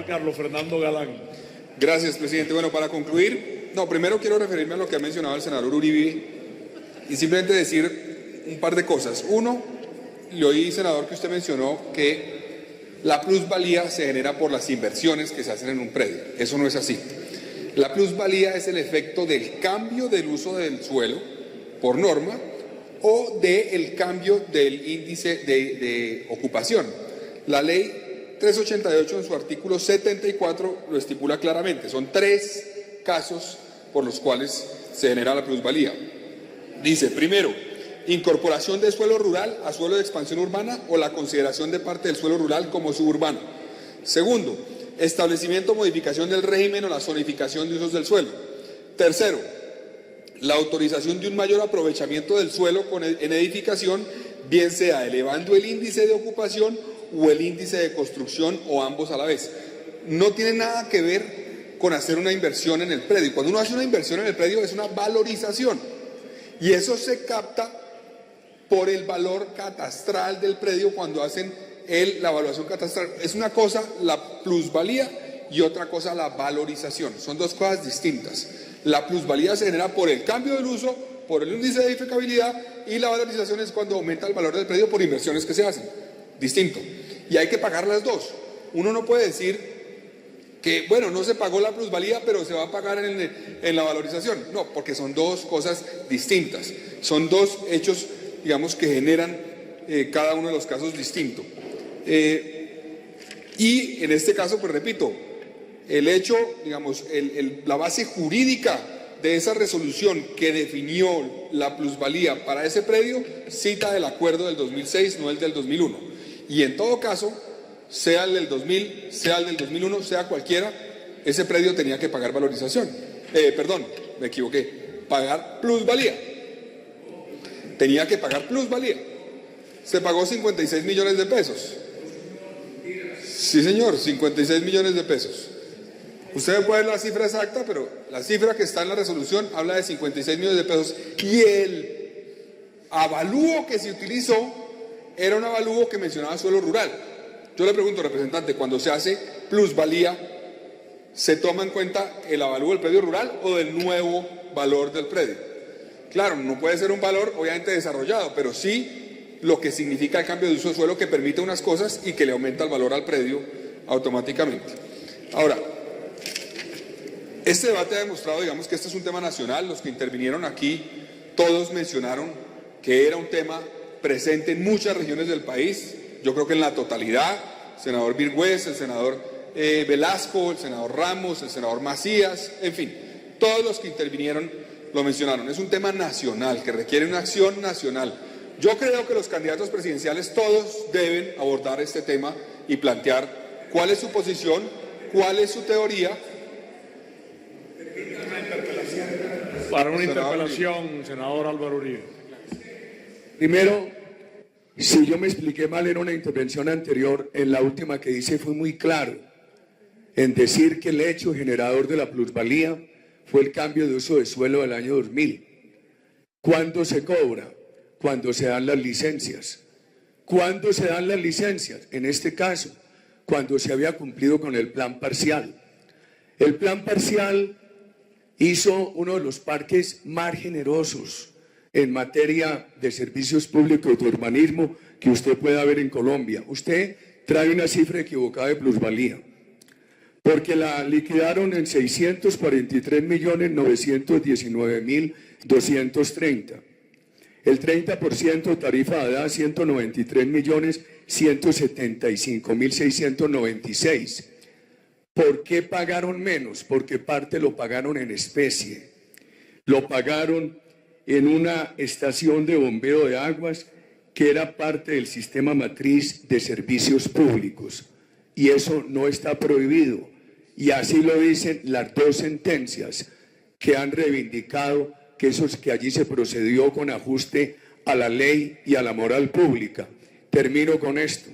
senador Carlos Fernando Galán. Gracias, presidente. Bueno, para concluir, primero quiero referirme a lo que ha mencionado el senador Uribe y simplemente decir un par de cosas. Uno, le oí, senador, que usted mencionó que la plusvalía se genera por las inversiones que se hacen en un predio. Eso no es así. La plusvalía es el efecto del cambio del uso del suelo por norma o del cambio del índice de ocupación. La ley 388 en su artículo 74 lo estipula claramente. Son 3 casos por los cuales se genera la plusvalía. Dice, primero, incorporación de suelo rural a suelo de expansión urbana o la consideración de parte del suelo rural como suburbano. Segundo, establecimiento o modificación del régimen o la zonificación de usos del suelo. Tercero, la autorización de un mayor aprovechamiento del suelo en edificación, bien sea elevando el índice de ocupación o el índice de construcción o ambos a la vez. No tiene nada que ver con hacer una inversión en el predio. Cuando uno hace una inversión en el predio es una valorización y eso se capta por el valor catastral del predio cuando hacen la evaluación catastral. Es una cosa la plusvalía y otra cosa la valorización. Son 2 cosas distintas. La plusvalía se genera por el cambio del uso, por el índice de edificabilidad y la valorización es cuando aumenta el valor del predio por inversiones que se hacen. Distinto. Y hay que pagar las 2. Uno no puede decir que, bueno, no se pagó la plusvalía, pero se va a pagar en la valorización. No, porque son 2 cosas distintas. Son 2 hechos, digamos, que generan cada uno de los casos distinto. Y en este caso, pues repito, el hecho, digamos, la base jurídica de esa resolución que definió la plusvalía para ese predio cita el acuerdo del 2006, no el del 2001. Y en todo caso, sea el del 2000, sea el del 2001, sea cualquiera, ese predio tenía que pagar valorización. Perdón, me equivoqué, pagar plusvalía. Tenía que pagar plusvalía. Se pagó 56 millones de pesos. Sí, señor, 56 millones de pesos. Usted puede ver la cifra exacta, pero la cifra que está en la resolución habla de 56 millones de pesos. Y el avalúo que se utilizó era un avalúo que mencionaba suelo rural. Yo le pregunto, representante, cuando se hace plusvalía, ¿se toma en cuenta el avalúo del predio rural o del nuevo valor del predio? Claro, no puede ser un valor obviamente desarrollado, pero sí lo que significa el cambio de uso de suelo que permite unas cosas y que le aumenta el valor al predio automáticamente. Ahora, este debate ha demostrado, digamos, que este es un tema nacional. Los que intervinieron aquí, todos mencionaron que era un tema presente en muchas regiones del país. Yo creo que en la totalidad, el senador Virgüez, el senador Velasco, el senador Ramos, el senador Macías, en fin, todos los que intervinieron lo mencionaron. Es un tema nacional que requiere una acción nacional. Yo creo que los candidatos presidenciales todos deben abordar este tema y plantear cuál es su posición, cuál es su teoría. Para una interpelación, senador Álvaro Uribe. Primero, si yo me expliqué mal en una intervención anterior, en la última que hice fui muy claro en decir que el hecho generador de la plusvalía fue el cambio de uso de suelo del año 2000. ¿Cuándo se cobra? Cuando se dan las licencias. ¿Cuándo se dan las licencias? En este caso, cuando se había cumplido con el plan parcial. El plan parcial hizo uno de los parques más generosos en materia de servicios públicos de urbanismo que usted pueda ver en Colombia. Usted trae una cifra equivocada de plusvalía, porque la liquidaron en 643.919.230. El 30% tarifa de edad, 193.175.696. ¿Por qué pagaron menos? Porque parte lo pagaron en especie. Lo pagaron en una estación de bombeo de aguas que era parte del sistema matriz de servicios públicos. Y eso no está prohibido. Y así lo dicen las 2 sentencias que han reivindicado que allí se procedió con ajuste a la ley y a la moral pública. Termino con esto.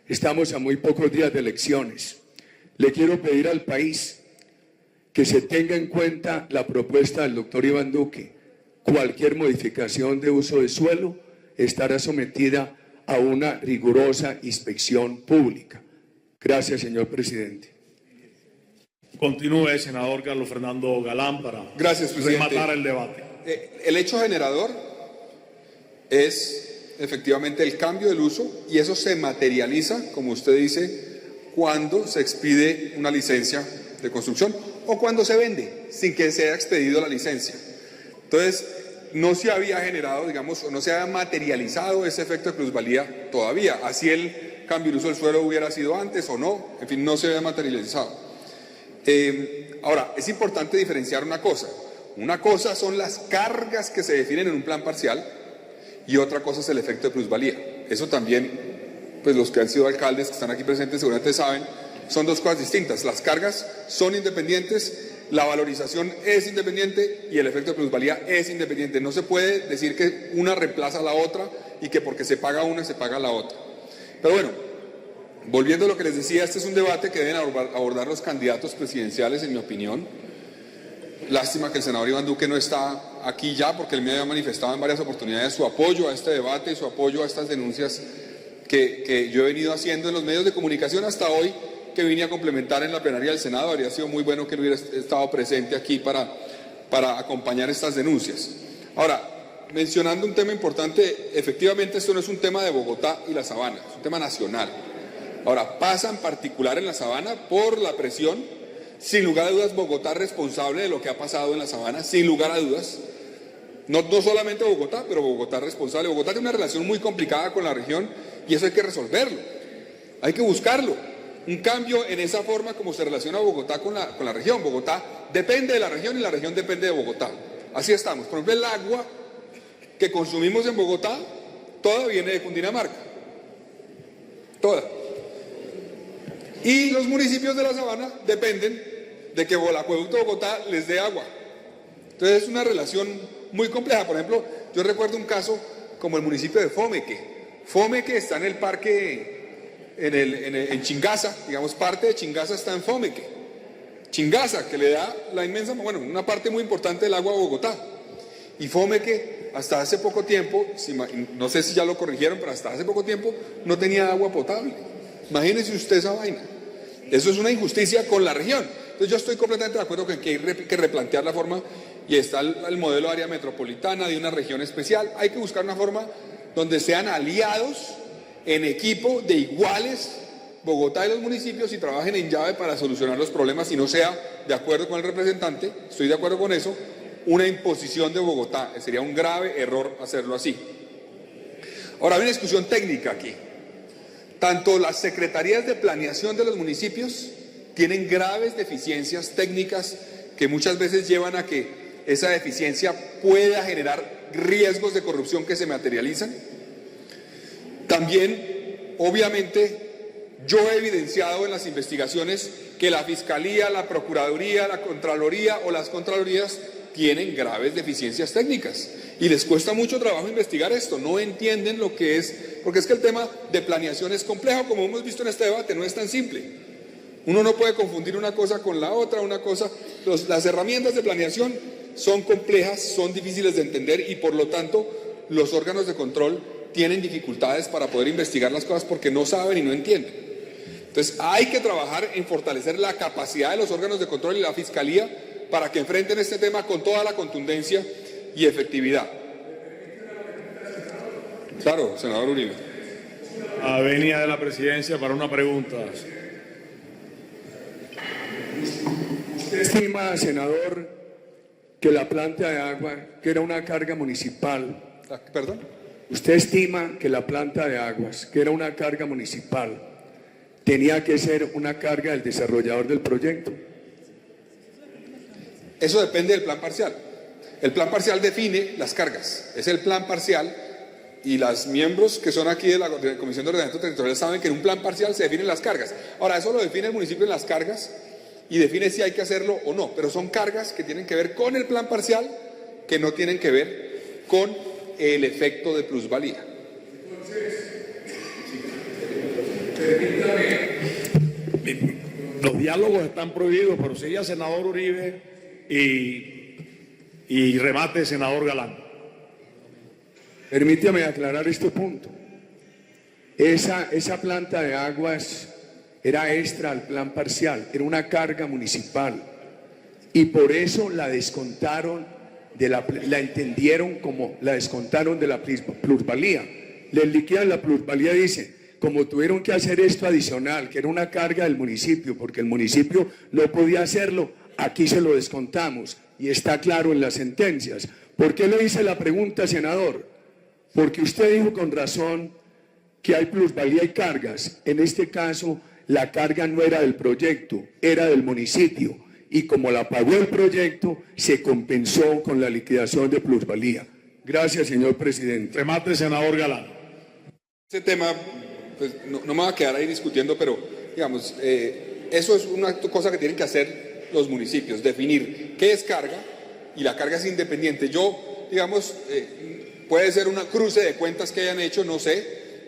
Estamos a muy pocos días de elecciones. Le quiero pedir al país que se tenga en cuenta la propuesta del doctor Iván Duque. Cualquier modificación de uso de suelo estará sometida a una rigurosa inspección pública. Gracias, señor presidente. Continúe, senador Carlos Fernando Galán, para Gracias, presidente. rematar el debate. El hecho generador es efectivamente el cambio del uso y eso se materializa, como usted dice, cuando se expide una licencia de construcción o cuando se vende sin que se haya expedido la licencia. Entonces, no se había generado, digamos, o no se había materializado ese efecto de plusvalía todavía, así el cambio de uso del suelo hubiera sido antes o no, en fin, no se había materializado. Ahora, es importante diferenciar una cosa. Una cosa son las cargas que se definen en un plan parcial y otra cosa es el efecto de plusvalía. Eso también, pues los que han sido alcaldes que están aquí presentes seguramente saben, son dos cosas distintas. Las cargas son independientes, la valorización es independiente y el efecto de plusvalía es independiente. No se puede decir que una reemplaza a la otra y que porque se paga una se paga la otra. Pero bueno, volviendo a lo que les decía, este es un debate que deben abordar los candidatos presidenciales, en mi opinión. Lástima que el senador Iván Duque no está aquí ya, porque él me había manifestado en varias oportunidades su apoyo a este debate y su apoyo a estas denuncias que yo he venido haciendo en los medios de comunicación hasta hoy, que vine a complementar en la plenaria del Senado. Habría sido muy bueno que él hubiera estado presente aquí para acompañar estas denuncias. Ahora, mencionando un tema importante, efectivamente esto no es un tema de Bogotá y la Sabana, es un tema nacional. Ahora, pasa en particular en la Sabana por la presión. Sin lugar a dudas, Bogotá es responsable de lo que ha pasado en la Sabana, sin lugar a dudas. No solamente Bogotá, pero Bogotá es responsable. Bogotá tiene una relación muy complicada con la región y eso hay que resolverlo, hay que buscarlo. Un cambio en esa forma como se relaciona Bogotá con la región. Bogotá depende de la región y la región depende de Bogotá. Así estamos. Por ejemplo, el agua que consumimos en Bogotá, toda viene de Cundinamarca. Toda. Y los municipios de la Sabana dependen de que el acueducto de Bogotá les dé agua. Entonces es una relación muy compleja. Por ejemplo, yo recuerdo un caso como el municipio de Fomeque. Fomeque está en el parque, en Chingaza, digamos, parte de Chingaza está en Fomeque. Chingaza, que le da la inmensa, bueno, una parte muy importante del agua a Bogotá. Y Fomeque, hasta hace poco tiempo, no sé si ya lo corrigieron, pero hasta hace poco tiempo no tenía agua potable. Imagínese usted esa vaina. Eso es una injusticia con la región. Entonces yo estoy completamente de acuerdo con que hay que replantear la forma, y está el modelo de área metropolitana, de una región especial. Hay que buscar una forma donde sean aliados en equipo de iguales Bogotá y los municipios y trabajen en llave para solucionar los problemas, y no sea, de acuerdo con el representante, estoy de acuerdo con eso, una imposición de Bogotá. Sería un grave error hacerlo así. Ahora hay una discusión técnica aquí. Tanto las secretarías de planeación de los municipios tienen graves deficiencias técnicas que muchas veces llevan a que esa deficiencia pueda generar riesgos de corrupción que se materializan. También, obviamente, yo he evidenciado en las investigaciones que la Fiscalía, la Procuraduría, la Contraloría o las Contralorías tienen graves deficiencias técnicas y les cuesta mucho trabajo investigar esto, no entienden lo que es, porque es que el tema de planeación es complejo, como hemos visto en este debate, no es tan simple. Uno no puede confundir una cosa con la otra, las herramientas de planeación son complejas, son difíciles de entender y por lo tanto los órganos de control tienen dificultades para poder investigar las cosas porque no saben y no entienden. Entonces hay que trabajar en fortalecer la capacidad de los órganos de control y la Fiscalía para que enfrenten este tema con toda la contundencia y efectividad. Claro, senador Uribe. Venia de la presidencia para una pregunta. ¿Usted estima, senador, que la planta de agua, que era una carga municipal, ¿Perdón? usted estima que la planta de aguas, que era una carga municipal, tenía que ser una carga del desarrollador del proyecto? Eso depende del plan parcial. El plan parcial define las cargas. Es el plan parcial y los miembros que son aquí de la Comisión de Ordenamiento Territorial saben que en un plan parcial se definen las cargas. Ahora, eso lo define el municipio en las cargas y define si hay que hacerlo o no, pero son cargas que tienen que ver con el plan parcial, que no tienen que ver con el efecto de plusvalía. Los diálogos están prohibidos, pero sigue senador Uribe y remate senador Galán. Permítame aclarar este punto. Esa planta de aguas era extra al plan parcial, era una carga municipal. Y por eso la descontaron, la entendieron como la descontaron de la plusvalía. Les liquidan la plusvalía, dice, como tuvieron que hacer esto adicional, que era una carga del municipio, porque el municipio no podía hacerlo, aquí se lo descontamos. Y está claro en las sentencias. ¿Por qué le hice la pregunta, senador? Porque usted dijo con razón que hay plusvalía y cargas. En este caso, la carga no era del proyecto, era del municipio. Y como la pagó el proyecto, se compensó con la liquidación de plusvalía. Gracias, señor presidente. Remate, senador Galán. Ese tema, pues no me voy a quedar ahí discutiendo, pero digamos, eso es una cosa que tienen que hacer los municipios, definir qué es carga, y la carga es independiente. Yo, digamos, puede ser una cruce de cuentas que hayan hecho, no sé,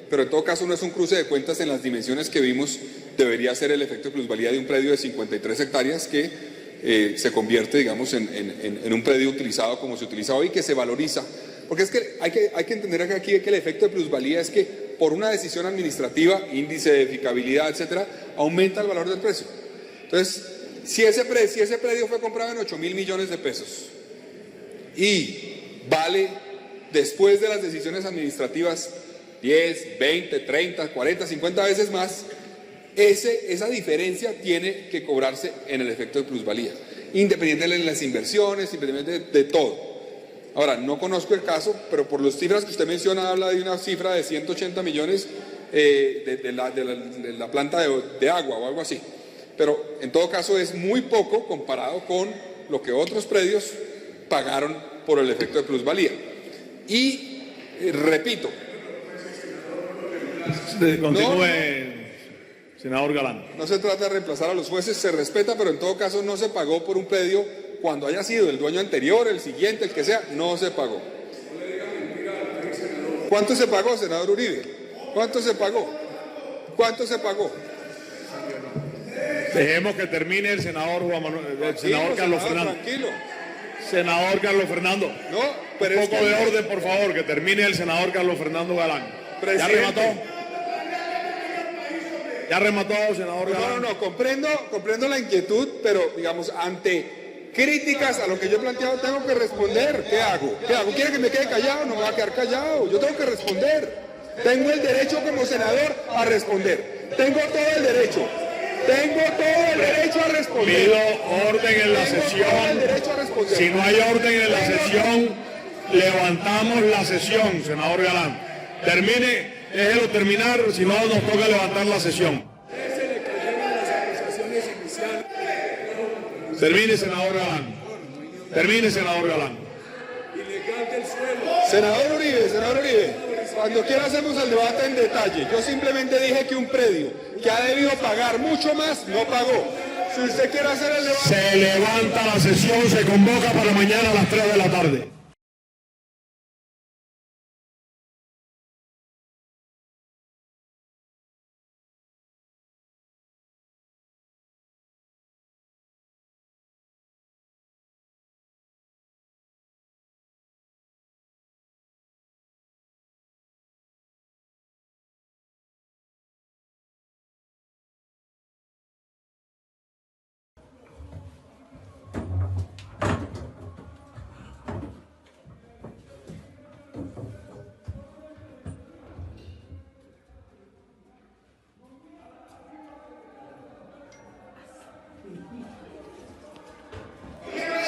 pero en todo caso no es un cruce de cuentas en las dimensiones que vimos. Debería ser el efecto de plusvalía de un predio de 53 hectáreas que se convierte, digamos, en un predio utilizado como se utiliza hoy, que se valoriza. Porque es que hay que entender aquí que el efecto de plusvalía es que por una decisión administrativa, índice de edificabilidad, etcétera, aumenta el valor del precio. Entonces, si ese predio fue comprado en 8.000 millones de pesos y vale, después de las decisiones administrativas, 10, 20, 30, 40, 50 veces más, esa diferencia tiene que cobrarse en el efecto de plusvalía, independiente de las inversiones, independiente de todo. Ahora, no conozco el caso, pero por las cifras que usted menciona, habla de una cifra de 180 millones de la planta de agua o algo así. Pero en todo caso es muy poco comparado con lo que otros predios pagaron por el efecto de plusvalía. Y repito, Continúe, senador Galán. No se trata de reemplazar a los jueces, se respeta, pero en todo caso no se pagó por un predio cuando haya sido el dueño anterior, el siguiente, el que sea, no se pagó. ¿Cuánto se pagó, senador Uribe? ¿Cuánto se pagó? ¿Cuánto se pagó? Dejemos que termine el senador senador Carlos Fernando. Tranquilo. Senador Carlos Fernando. No, pero un es poco que... de orden, por favor, que termine el senador Carlos Fernando Galán. Presidente. ¿Ya remató? ¿Ya remató, senador Galán? No, comprendo la inquietud, pero digamos, ante críticas a lo que yo he planteado, tengo que responder. ¿Qué hago? ¿Quiere que me quede callado? No me voy a quedar callado. Yo tengo que responder. Tengo el derecho como senador a responder. Tengo todo el derecho. A responder. Pido orden en la sesión. Si no hay orden en la sesión, levantamos la sesión, senador Galán. Termine, déjelo terminar, si no nos toca levantar la sesión. Termine, senador Galán. Termine, senador Galán. Senador Uribe, cuando quiera hacemos el debate en detalle. Yo simplemente dije que un predio que ha debido pagar mucho más, no pagó. Si usted quiere hacer el debate... Se levanta la sesión, se convoca para mañana a las 3 de la tarde.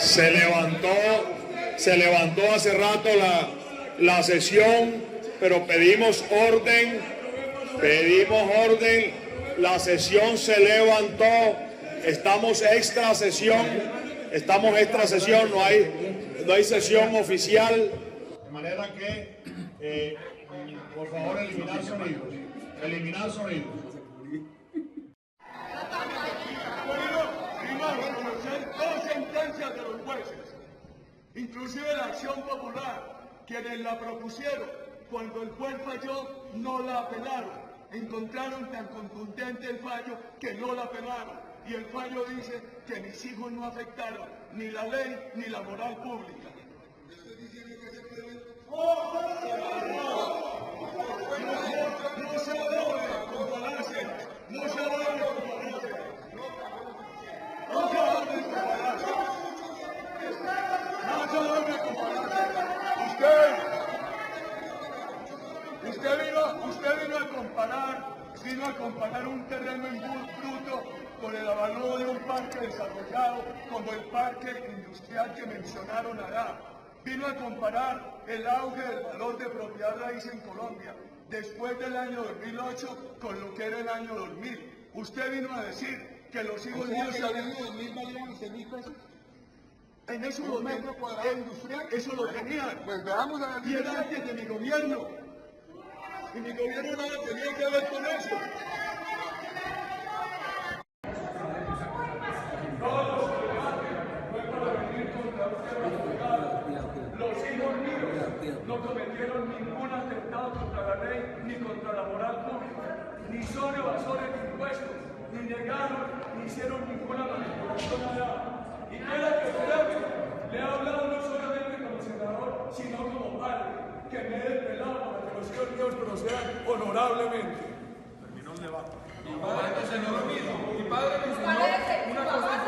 Se levantó hace rato la sesión, pero pedimos orden, la sesión se levantó, estamos extra sesión, no hay sesión oficial, de manera que, por favor, eliminar sonidos. Dos sentencias de los jueces, inclusive la acción popular, quienes la propusieron, cuando el juez falló, no la apelaron. Encontraron tan contundente el fallo que no la apelaron. Y el fallo dice que mis hijos no afectaron ni la ley ni la moral pública. No se debe compararse, no se debe a comparar un terreno en bruto con el avalúo de un parque desarrollado como el parque industrial que mencionaron allá. Vino a comparar el auge del valor de propiedad raíz en Colombia después del año 2008 con lo que era el año 2000. Usted vino a decir que los hijos míos en el año 2000 valían 6.000 pesos. en eso ¿Un metro cuadrado industrial? eso lo tenían. Pues veamos a ver. Y era antes de mi gobierno. Y mi gobierno nada tenía que ver con eso. Los hijos míos no cometieron ningún atentado contra la ley ni contra la moral pública, ni son evasores de impuestos, ni negaron, ni hicieron ninguna manipulación allá. Y quiera que le he hablado no solamente como senador, sino como padre, que me he desvelado para que los hijos míos procedan honorablemente. Terminó el debate. Mi padre me enseñó lo mismo. Mi padre me enseñó una cosa